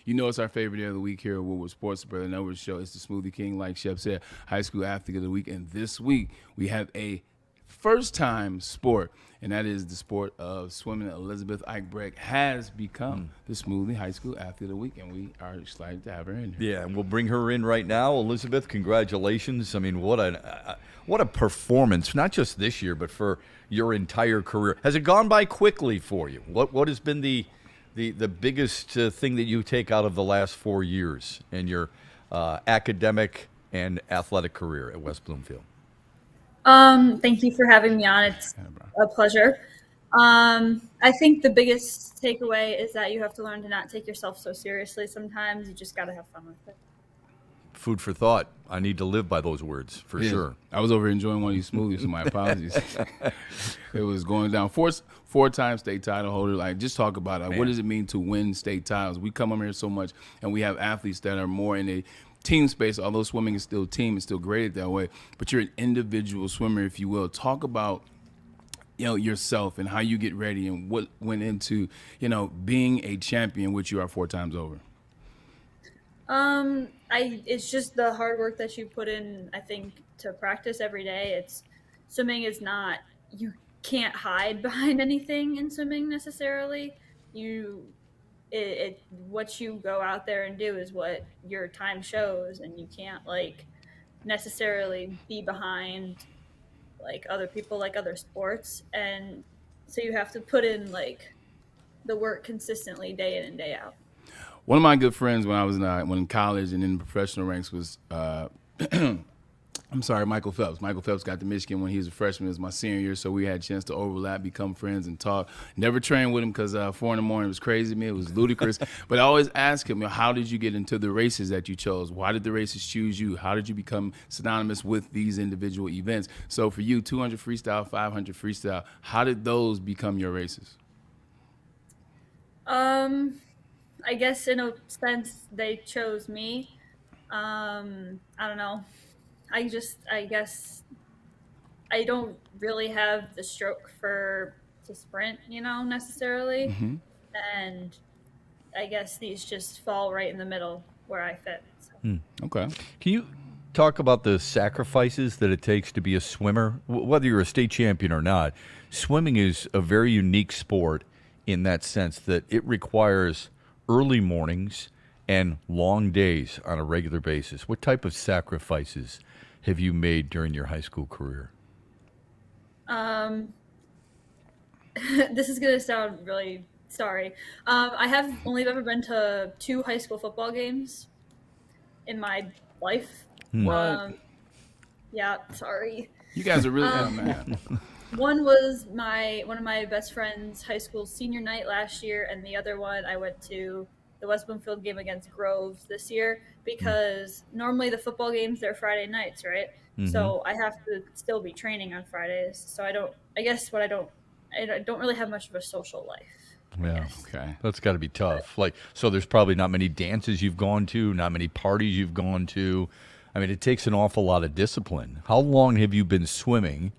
You know it's our favorite day of the week here at Woodward Sports Brother Network Show. It's the Smoothie King, like Shep said, high school athlete of the week. And this week we have a first-time sport, and that is the sport of swimming. Elizabeth Eichbrecht has become the Smoothie High School Athlete of the Week, and we are excited to have her in here. Yeah, and we'll bring her in right now. Elizabeth, congratulations. I mean, what a performance, not just this year, but for your entire career. Has it gone by quickly for you? What has been the biggest thing that you take out of the last 4 years in your academic and athletic career at West Bloomfield? Thank you for having me on. It's a pleasure. I think the biggest takeaway is that you have to learn to not take yourself so seriously sometimes. You just got to have fun with it. Food for thought. I need to live by those words, for sure. I was over enjoying one of these smoothies, so my apologies. It was going down. Four-time state title holder. Like, just talk about it. What does it mean to win state titles? We come up here so much, and we have athletes that are more in a team space. Although swimming is still team, it's still graded that way. But you're an individual swimmer, if you will. Talk about yourself and how you get ready and what went into being a champion, which you are 4 times over. It's just the hard work that you put in, I think, to practice every day. Swimming is not, you can't hide behind anything in swimming necessarily. What you go out there and do is what your time shows, and you can't necessarily be behind other people, other sports. And so you have to put in the work consistently day in and day out. One of my good friends when I was in college and in the professional ranks was, Michael Phelps. Michael Phelps got to Michigan when he was a freshman. It was my senior year, so we had a chance to overlap, become friends, and talk. Never trained with him because 4 in the morning was crazy to me. It was ludicrous. But I always ask him, how did you get into the races that you chose? Why did the races choose you? How did you become synonymous with these individual events? So for you, 200 freestyle, 500 freestyle, how did those become your races? I guess in a sense they chose me. I don't know. I guess I don't really have the stroke to sprint, necessarily. Mm-hmm. And I guess these just fall right in the middle where I fit. So. Okay. Can you talk about the sacrifices that it takes to be a swimmer? Whether you're a state champion or not, swimming is a very unique sport in that sense that it requires early mornings and long days on a regular basis. What type of sacrifices have you made during your high school career? This is going to sound really sorry. I have only ever been to 2 high school football games in my life. What? Yeah, sorry. You guys are really man. One was one of my best friend's high school senior night last year, and the other one I went to the West Bloomfield game against Groves this year because normally the football games, they're Friday nights, right? Mm-hmm. So I have to still be training on Fridays. So I don't really have much of a social life. Yeah. Okay. That's got to be tough. So there's probably not many dances you've gone to, not many parties you've gone to. I mean, it takes an awful lot of discipline. How long have you been swimming?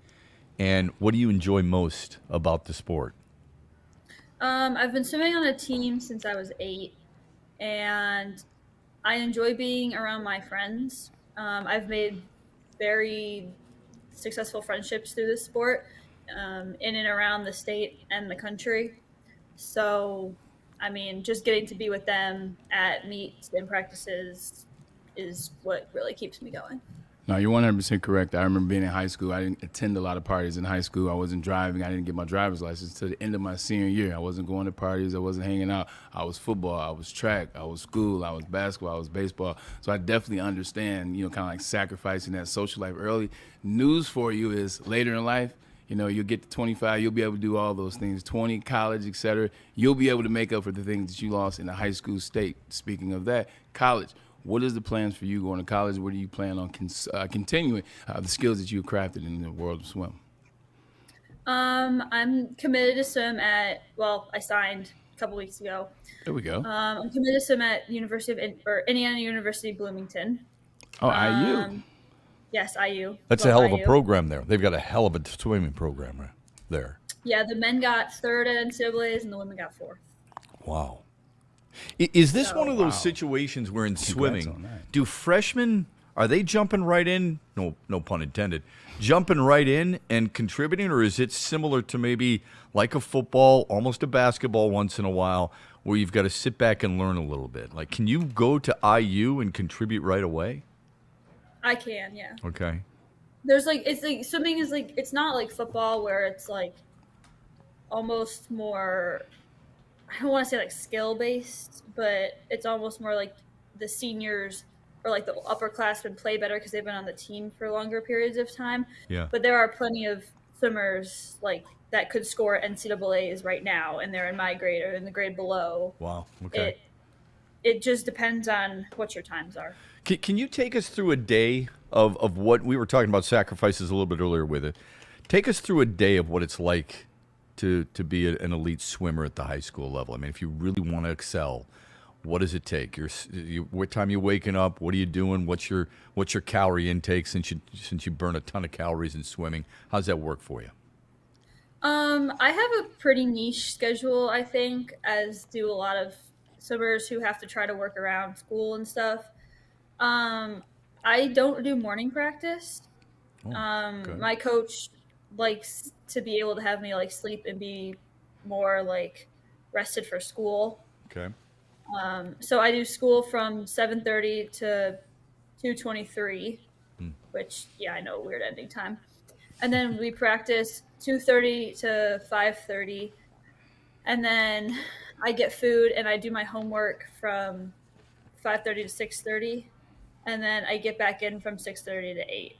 And what do you enjoy most about the sport? I've been swimming on a team since I was 8, and I enjoy being around my friends. I've made very successful friendships through this sport in and around the state and the country. So, I mean, just getting to be with them at meets and practices is what really keeps me going. No, you're 100% correct. I remember being in high school. I didn't attend a lot of parties in high school. I wasn't driving. I didn't get my driver's license until the end of my senior year. I wasn't going to parties. I wasn't hanging out. I was football. I was track. I was school. I was basketball. I was baseball. So I definitely understand, kind of sacrificing that social life early. News for you is later in life, you'll get to 25, you'll be able to do all those things, 20, college, et cetera. You'll be able to make up for the things that you lost in the high school state. Speaking of that, college. What is the plans for you going to college? What do you plan on continuing the skills that you've crafted in the world of swim? I'm committed to swim I signed a couple weeks ago. There we go. I'm committed to swim at Indiana University Bloomington. Oh, IU. Yes, IU. That's a hell of a program there. They've got a hell of a swimming program right there. Yeah, the men got 3rd at NCAAs and the women got 4th. Wow. Is this So- one of those situations where in Congrats swimming, on that. do freshmen, are they jumping right in? No pun intended. Jumping right in and contributing, or is it similar to maybe like a football, almost a basketball once in a while, where you've got to sit back and learn a little bit? Like, can you go to IU and contribute right away? I can, yeah. Okay. There's like it's like swimming is like it's not like football where it's like almost more I don't want to say like skill based, but it's almost more like the seniors or like the upperclassmen play better because they've been on the team for longer periods of time. Yeah. But there are plenty of swimmers like that could score NCAAs right now, and they're in my grade or in the grade below. Wow. Okay. It just depends on what your times are. Can you take us through a day of what we were talking about sacrifices a little bit earlier with it? Take us through a day of what it's like to be an elite swimmer at the high school level. I mean, if you really want to excel, what does it take? What time you waking up? What are you doing? What's your calorie intake since you burn a ton of calories in swimming? How's that work for you? I have a pretty niche schedule, I think, as do a lot of swimmers who have to try to work around school and stuff. I don't do morning practice. Okay. My coach likes to be able to have me like sleep and be more like rested for school. Okay. So I do school from 7:30 to 2:23, which I know, weird ending time. And then we practice 2:30 to 5:30, and then I get food and I do my homework from 5:30 to 6:30, and then I get back in from 6:30 to 8.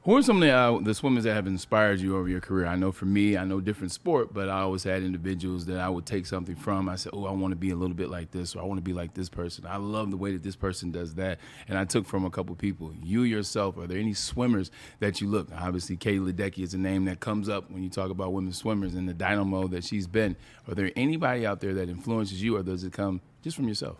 Who are some of the swimmers that have inspired you over your career? I know for me, I know different sport, but I always had individuals that I would take something from. I said, oh, I want to be a little bit like this, or I want to be like this person. I love the way that this person does that. And I took from a couple people. You yourself, are there any swimmers that you look? Obviously, Kay Ledecky is a name that comes up when you talk about women swimmers and the dynamo that she's been. Are there anybody out there that influences you, or does it come just from yourself?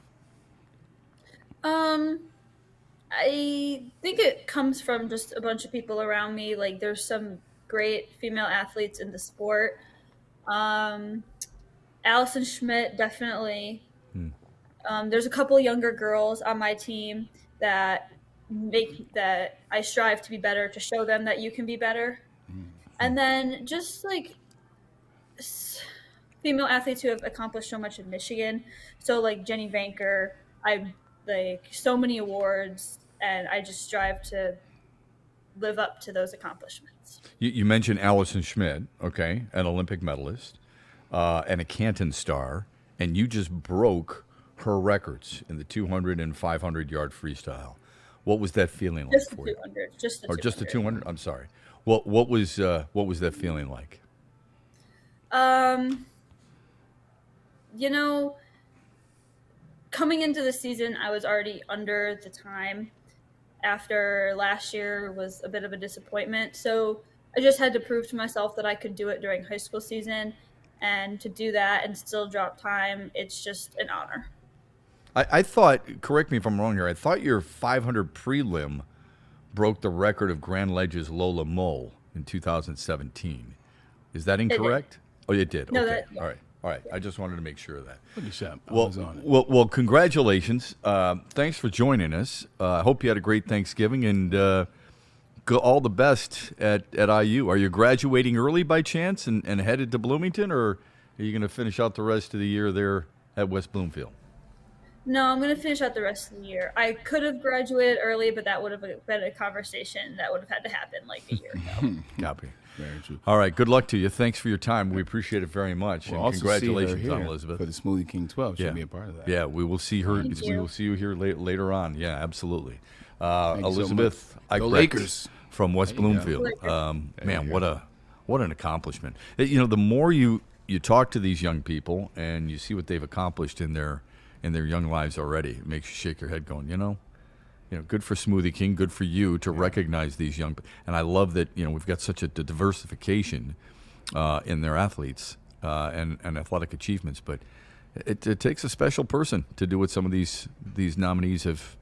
I think it comes from just a bunch of people around me. Like, there's some great female athletes in the sport. Allison Schmidt, definitely. There's a couple younger girls on my team that I strive to be better, to show them that you can be better. And then just like female athletes who have accomplished so much in Michigan. So like Jenny Vanker, I like so many awards, and I just strive to live up to those accomplishments. You mentioned Allison Schmidt, okay, an Olympic medalist and a Canton star, and you just broke her records in the 200 and 500 yard freestyle. What was that feeling like Just the for you? 200. Just the Or 200. just the 200? I'm sorry. What was that feeling like? Coming into the season, I was already under the time. After last year was a bit of a disappointment. So I just had to prove to myself that I could do it during high school season. And to do that and still drop time, it's just an honor. I thought, correct me if I'm wrong here, I thought your 500 prelim broke the record of Grand Ledge's Lola Mole in 2017. Is that incorrect? Oh, it did. No, okay. that- All right. All right. I just wanted to make sure of that. Look at that. I was on it. Well, congratulations. Thanks for joining us. I hope you had a great Thanksgiving, and go all the best at IU. Are you graduating early by chance and headed to Bloomington, or are you going to finish out the rest of the year there at West Bloomfield? No, I'm going to finish out the rest of the year. I could have graduated early, but that would have been a conversation that would have had to happen like a year ago. Copy. Very true. All right. Good luck to you. Thanks for your time. We appreciate it very much. We'll and also congratulations see her on here Elizabeth. for the Smoothie King 12. She'll be a part of that. Yeah, we will see her. Thank We you. will see you here later on. Yeah, absolutely. you so Elizabeth much. Go Eichbrecht Lakers. from West There you go. Bloomfield. Lakers. Man, what an accomplishment. The more you talk to these young people and you see what they've accomplished in their young lives already, it makes you shake your head going, good for Smoothie King, good for you to recognize these young. And I love that we've got such a diversification in their athletes and athletic achievements. But it takes a special person to do what some of these nominees have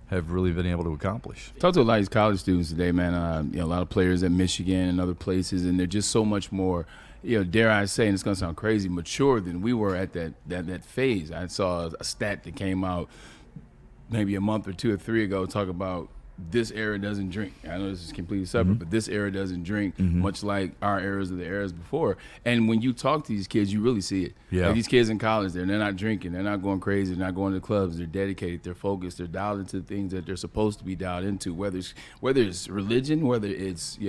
have really been able to accomplish. Talk to a lot of these college students today, man. A lot of players at Michigan and other places, and they're just so much more, dare I say, and it's going to sound crazy, mature than we were at that phase. I saw a stat that came out maybe a month or 2 or 3 ago talk about this era doesn't drink. I know this is completely separate, but this era doesn't drink, much like our eras or the eras before. And when you talk to these kids, you really see it. Yeah. Like these kids in college, they're not drinking, they're not going crazy, they're not going to clubs, they're dedicated, they're focused, they're dialed into the things that they're supposed to be dialed into, whether it's religion, whether it's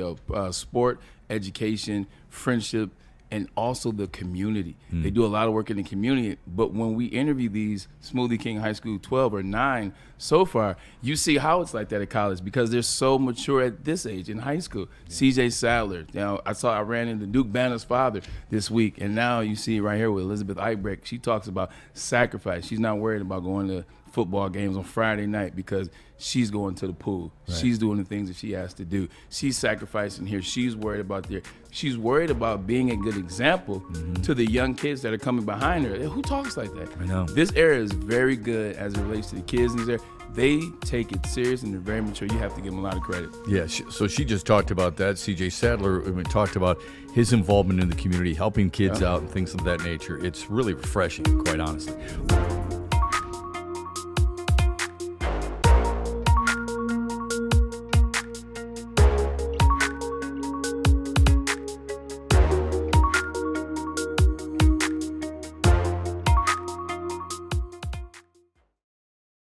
sport, education, friendship, and also the community. They do a lot of work in the community, but when we interview these Smoothie King High School 12 or 9 so far, you see how it's like that at college because they're so mature at this age in high school. CJ Sadler, I ran into Duke Banner's father this week, and now you see right here with Elizabeth Eichbrecht, she talks about sacrifice. She's not worried about going to football games on Friday night because she's going to the pool. Right. She's doing the things that she has to do. She's sacrificing here. She's worried about there. She's worried about being a good example to the young kids that are coming behind her. Who talks like that? I know. This era is very good as it relates to the kids in this era. They take it serious and they're very mature. You have to give them a lot of credit. Yeah, so she just talked about that. CJ Sadler talked about his involvement in the community, helping kids out and things of that nature. It's really refreshing, quite honestly.